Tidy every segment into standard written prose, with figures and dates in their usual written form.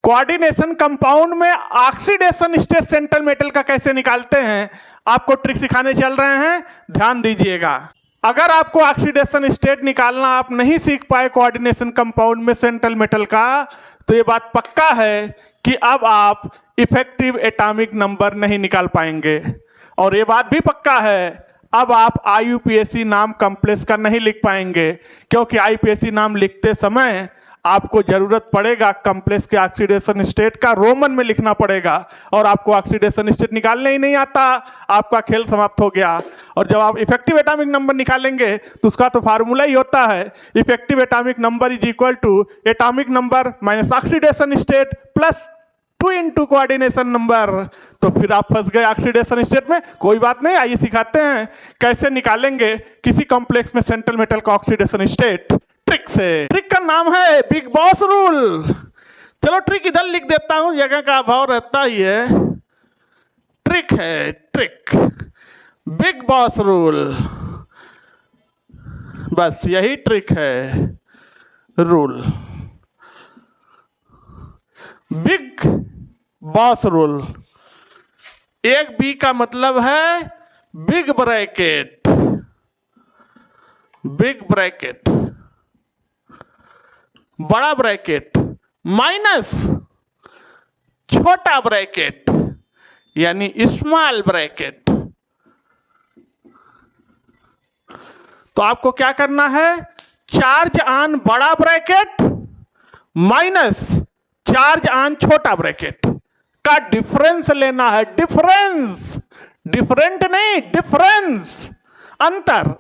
Coordination compound में oxidation state central metal का कैसे निकालते हैं, आपको ट्रिक सिखाने चल रहे हैं, ध्यान दीजिएगा। अगर आपको ऑक्सीडेशन स्टेट निकालना आप नहीं सीख पाए कोऑर्डिनेशन कंपाउंड में सेंट्रल मेटल का, तो ये बात पक्का है कि अब आप इफेक्टिव एटॉमिक नंबर नहीं निकाल पाएंगे। और ये बात भी पक्का है, अब आप IUPAC नाम कॉम्प्लेक्स का नहीं लिख पाएंगे, क्योंकि IUPAC नाम लिखते समय आपको जरूरत पड़ेगा कॉम्प्लेक्स के ऑक्सीडेशन स्टेट का रोमन में लिखना पड़ेगा, और आपको ऑक्सीडेशन स्टेट निकालने ही नहीं आता, आपका खेल समाप्त हो गया। और जब आप इफेक्टिव एटॉमिक नंबर निकालेंगे तो उसका तो फार्मूला ही होता है, effective atomic number is equal to atomic number minus oxidation state plus 2 into coordination number. तो फिर आप फंस गए ऑक्सीडेशन स्टेट में। कोई बात नहीं, आइए सिखाते हैं कैसे निकालेंगे किसी कॉम्प्लेक्स में सेंट्रल मेटल का ऑक्सीडेशन स्टेट ट्रिक से। ट्रिक का नाम है बिग बॉस रूल। चलो ट्रिक इधर लिख देता हूं, जगह का अभाव रहता ही है। ट्रिक है ट्रिक, बिग बॉस रूल, बस यही ट्रिक है रूल, बिग बॉस रूल। एक बी का मतलब है बिग ब्रैकेट, बिग ब्रैकेट, बड़ा ब्रैकेट माइनस छोटा ब्रैकेट यानी स्मॉल ब्रैकेट। तो आपको क्या करना है, चार्ज ऑन बड़ा ब्रैकेट माइनस चार्ज ऑन छोटा ब्रैकेट का डिफरेंस लेना है। डिफरेंस, डिफरेंट नहीं, डिफरेंस, अंतर।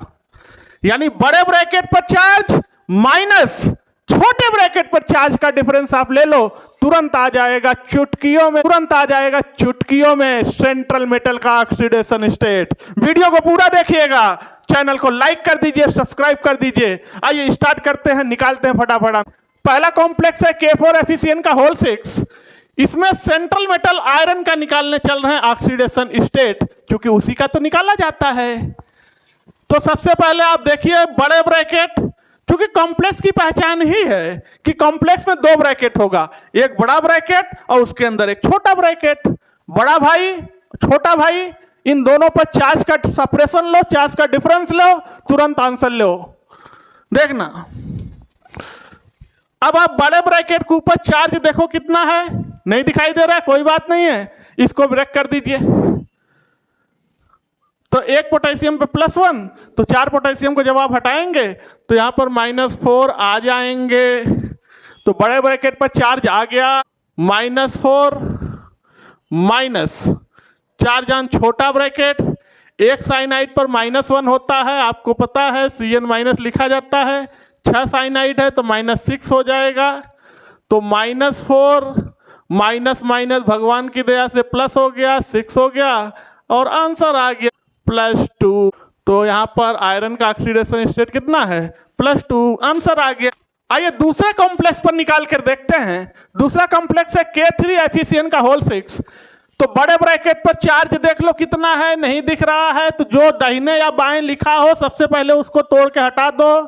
यानी बड़े ब्रैकेट पर चार्ज माइनस छोटे ब्रैकेट पर चार्ज का डिफरेंस आप ले लो, तुरंत आ जाएगा चुटकियों में, तुरंत आ जाएगा चुटकियों में सेंट्रल मेटल का ऑक्सीडेशन स्टेट। वीडियो को पूरा देखिएगा, चैनल को लाइक कर दीजिए, सब्सक्राइब कर दीजिए। आइए स्टार्ट करते हैं, निकालते हैं फटाफट। पहला कॉम्प्लेक्स है K4FeCN का होल 6। इसमें सेंट्रल मेटल आयरन का निकालने चल रहे हैं ऑक्सीडेशन स्टेट, क्योंकि उसी का तो निकाला जाता है। तो सबसे पहले आप देखिए बड़े ब्रैकेट, क्योंकि कॉम्प्लेक्स की पहचान ही है कि कॉम्प्लेक्स में 2 ब्रैकेट होगा, एक बड़ा ब्रैकेट और उसके अंदर एक छोटा ब्रैकेट। बड़ा भाई छोटा भाई, इन दोनों पर चार्ज का सेपरेशन लो, चार्ज का डिफरेंस लो, तुरंत आंसर लो। देखना, अब आप बड़े ब्रैकेट के ऊपर चार्ज देखो कितना है, नहीं दिखाई दे रहा है, कोई बात नहीं है, इसको ब्रेक कर दीजिए। तो 1 पोटेशियम पे +1, तो 4 पोटेशियम को जब आप हटाएंगे तो यहां पर -4 आ जाएंगे। तो बड़े ब्रैकेट पर चार्ज आ गया -4 माइनस चार्ज ऑन छोटा ब्रैकेट। एक साइनाइड पर -1 होता है, आपको पता है, Cn- लिखा जाता है। 6 साइनाइड है तो -6 हो जाएगा। तो -4 माइनस माइनस भगवान की दया से प्लस हो गया, 6 हो गया और आंसर आ गया +2। तो यहाँ पर आयरन का ऑक्सीडेशन स्टेट कितना है, +2, आंसर आ गया। आइए दूसरे कॉम्प्लेक्स पर निकाल कर देखते हैं। दूसरा कॉम्प्लेक्स है K3FeCN का होल 6। तो बड़े ब्रैकेट पर चार्ज देख लो कितना है, नहीं दिख रहा है, तो जो दाहिने या बाएं लिखा हो सबसे पहले उसको तोड़ के हटा दो।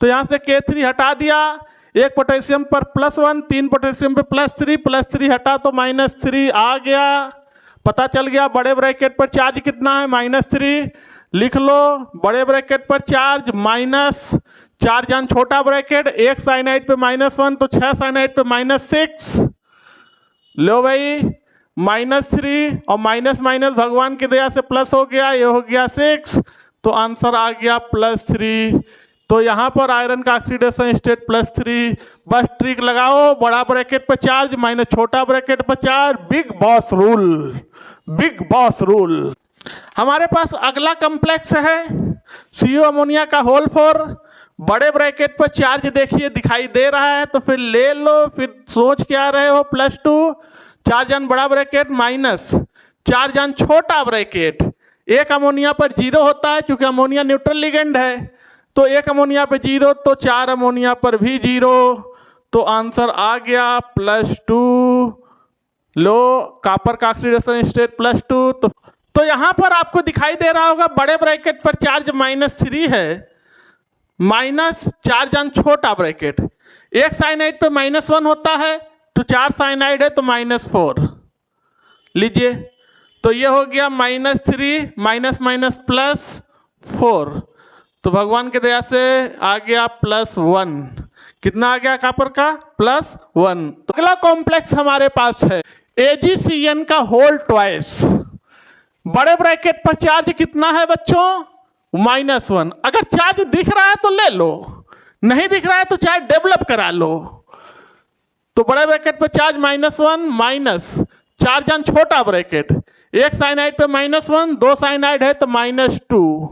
तो यहाँ से K3 हटा दिया, 1 पोटेशियम पर +1, 3 पोटेशियम पे +3 हटा तो -3 आ गया। पता चल गया बड़े ब्रैकेट पर चार्ज कितना है, -3 लिख लो। बड़े ब्रैकेट पर चार्ज माइनस चार्ज ऑन छोटा ब्रैकेट, 1 साइनाइड पे -1 तो 6 साइनाइड पे -6। लो भाई -3 और माइनस माइनस भगवान की दया से प्लस हो गया, ये हो गया 6, तो आंसर आ गया +3। तो यहाँ पर आयरन का ऑक्सीडेशन स्टेट +3। बस ट्रिक लगाओ, बड़ा ब्रैकेट पर चार्ज माइनस छोटा ब्रैकेट पर charge, big boss rule, big boss rule. हमारे पास अगला कॉम्प्लेक्स है CO अमोनिया का होल 4। बड़े ब्रैकेट पर चार्ज देखिए दिखाई दे रहा है, तो फिर ले लो, फिर सोच क्या रहे हो, +2 चार्ज ऑन बड़ा ब्रैकेट माइनस चार्ज ऑन छोटा ब्रैकेट। 1 अमोनिया पर 0 होता है, क्योंकि अमोनिया न्यूट्रल लिगेंड है, तो 1 अमोनिया पे 0, तो 4 अमोनिया पर भी 0, तो आंसर आ गया +2। लो कॉपर का ऑक्सीडेशन स्टेट +2। तो यहां पर आपको दिखाई दे रहा होगा बड़े ब्रैकेट पर चार्ज -3 है, माइनस चार्ज ऑन छोटा ब्रैकेट। 1 साइनाइड पे -1 होता है, तो 4 साइनाइड है तो -4 लीजिए। तो ये हो गया -3 माइनस माइनस +4, तो भगवान की दया से आ गया +1। कितना आ गया कॉपर का? +1। तो अगला कॉम्प्लेक्स हमारे पास है AgCN का होल ट्वाइस। बड़े ब्रैकेट पर चार्ज कितना है बच्चों? -1। अगर चार्ज दिख रहा है तो ले लो, नहीं दिख रहा है तो चार्ज डेवलप करा लो। तो बड़े ब्रैकेट पर चार्ज -1 माइनस 4 जान छोटा ब्रैकेट, एक साइनाइड पे -1, 2 साइनाइड है तो -2,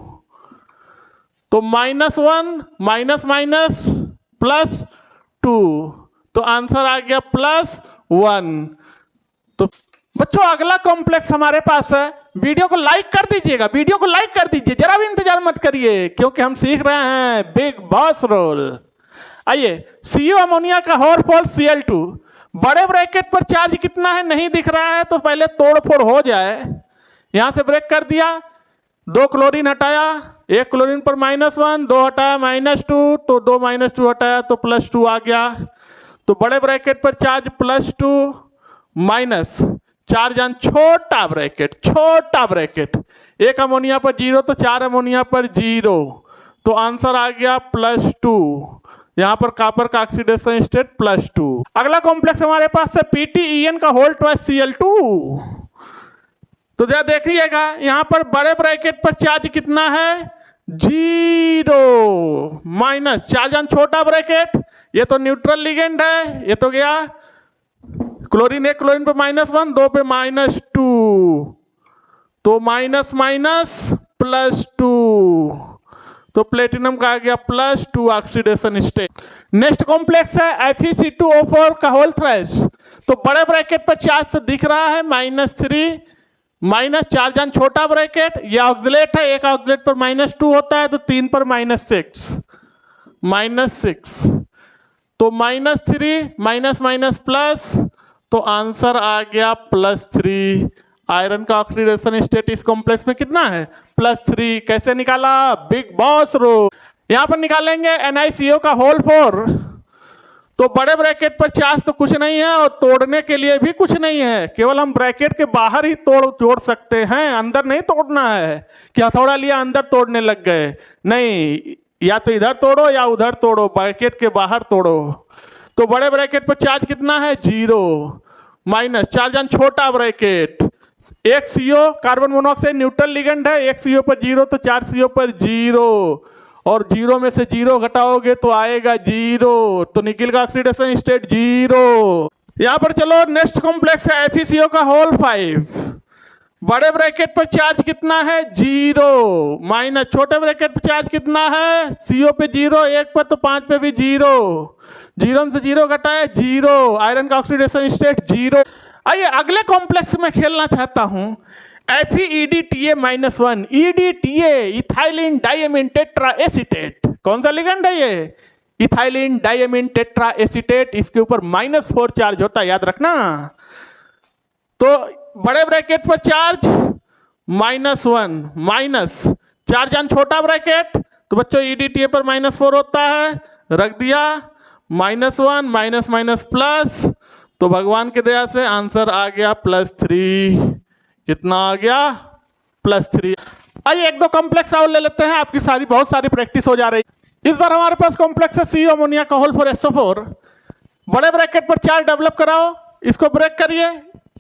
तो -1 माइनस माइनस +2, तो आंसर आ गया +1। तो बच्चों अगला कॉम्प्लेक्स हमारे पास है। वीडियो को लाइक कर दीजिएगा, वीडियो को लाइक कर दीजिए, जरा भी इंतजार मत करिए, क्योंकि हम सीख रहे हैं बिग बॉस रोल। आइए, CO अमोनिया का होल फॉल Cl2। बड़े ब्रैकेट पर चार्ज कितना है नहीं दिख रहा है, तो पहले तोड़ फोड़ हो जाए। यहां से ब्रेक कर दिया, 2 क्लोरीन हटाया, 1 क्लोरीन पर -1, 2 हटाया -2, तो 2 -2 हटाया तो +2 आ गया। तो बड़े ब्रैकेट पर चार्ज +2 माइनस 4 जान छोटा ब्रैकेट, 1 अमोनिया पर 0 तो 4 अमोनिया पर 0, तो आंसर आ गया +2। यहां पर कॉपर का ऑक्सीडेशन स्टेट +2। अगला कॉम्प्लेक्स हमारे पास है PTEN का होल ट्वाइस Cl2। तो जरा देखिएगा, यहां पर बड़े ब्रैकेट पर चार्ज कितना है? 0 माइनस 4 जान छोटा ब्रैकेट, ये तो न्यूट्रल लिगेंड है, ये तो गया क्लोरीन, 1 क्लोरीन पे -1, 2 पे -2, तो माइनस माइनस +2, तो प्लेटिनम का आ गया +2 ऑक्सीडेशन स्टेट। नेक्स्ट कॉम्प्लेक्स है FeC2O4 का होल थ्राइस। तो बड़े ब्रैकेट पर चार्ज से दिख रहा है -3 माइनस 4 जान छोटा ब्रैकेट, ये ऑक्सिलेट है, एक ऑक्सिलेट पर -2 होता है, तो 3 पर -6, तो -3 माइनस माइनस प्लस, तो आंसर आ गया +3। आयरन का ऑक्सीडेशन स्टेट इस कॉम्प्लेक्स में कितना है? +3। कैसे निकाला? Big boss rule. यहां पर निकालेंगे NiCO का होल 4। तो बड़े ब्रैकेट पर चार्ज तो कुछ नहीं है और तोड़ने के लिए भी कुछ नहीं है, केवल हम ब्रैकेट के बाहर ही तोड़ सकते हैं, अंदर नहीं तोड़ना है कि हथौड़ा लिया अंदर तोड़ने लग गए, नहीं, या तो इधर तोड़ो या उधर तोड़ो, ब्रैकेट के बाहर तोड़ो। तो बड़े ब्रैकेट पर चार्ज कितना है? 0 माइनस 4 जान छोटा bracket, 1 CO carbon monoxide neutral ligand है, 1 CO पर 0 तो 4 CO पर 0, और 0 में से 0 घटाओगे तो आएगा 0, तो निकिल का ऑक्सीडेशन स्टेट 0। यहां पर चलो नेक्स्ट कॉम्प्लेक्स है FeCO का होल 5। बड़े ब्रैकेट पर चार्ज कितना है? 0 माइनस छोटे ब्रैकेट पर चार्ज कितना है? CO पे 0, 1 पर तो 5 पे भी 0, 0 से 0 घटाया 0, आयरन का ऑक्सीडेशन स्टेट 0। आइए अगले कॉम्प्लेक्स में खेलना चाहता हूं FeEDTA-1, EDTA ethylene diamine tetra acetate. कौन सा लिगेंड है ये? Ethylene diamine tetra acetate. इसके ऊपर -4 चार्ज होता है, याद रखना। तो बड़े ब्रैकेट पर चार्ज -1 माइनस 4 जान छोटा ब्रैकेट, तो बच्चों EDTA पर -4 होता है, रख दिया, -1 माइनस माइनस प्लस, तो भगवान की दया से आंसर आ गया +3। कितना आ गया? +3। आइए 1-2 कॉम्प्लेक्स और ले लेते हैं, आपकी बहुत सारी प्रैक्टिस हो जा रही। इस बार हमारे पास कॉम्प्लेक्स है CO अमोनिया का होल 4SO4। बड़े ब्रैकेट पर चार्ज डेवलप कराओ, इसको ब्रेक करिए,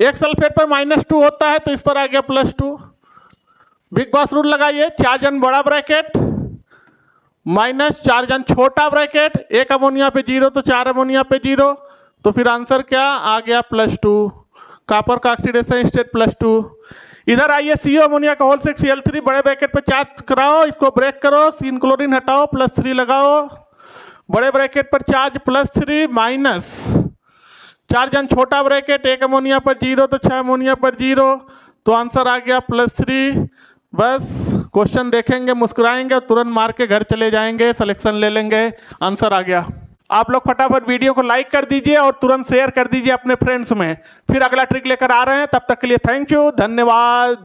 एक सल्फेट पर -2 होता है, तो इस पर आ गया +2। बिग बॉस रूल लगाइए, 4 जन बड़ा ब्रैकेट माइनस 4 जन छोटा ब्रैकेट, 1 अमोनिया पे 0 तो 4 अमोनिया पे 0, तो फिर आंसर क्या आ गया? +2। कॉपर का ऑक्सीडेशन स्टेट +2। इधर आइए CO अमोनिया का होल 6 Cl3, बड़े ब्रैकेट पे चार्ज कराओ, इसको ब्रेक करो, 3 क्लोरीन हटाओ, +3 लगाओ, बड़े ब्रैकेट पर चार्ज +3 माइनस 4 जन छोटा ब्रैकेट, 1 अमोनिया पर 0 तो 6 अमोनिया पर 0, तो आंसर आ गया +3। बस क्वेश्चन देखेंगे, मुस्कुराएंगे और तुरंत मार के घर चले जाएंगे, सिलेक्शन ले लेंगे, आंसर आ गया। आप लोग फटाफट वीडियो को लाइक कर दीजिए और तुरंत शेयर कर दीजिए अपने फ्रेंड्स में। फिर अगला ट्रिक लेकर आ रहे हैं, तब तक के लिए थैंक यू, धन्यवाद।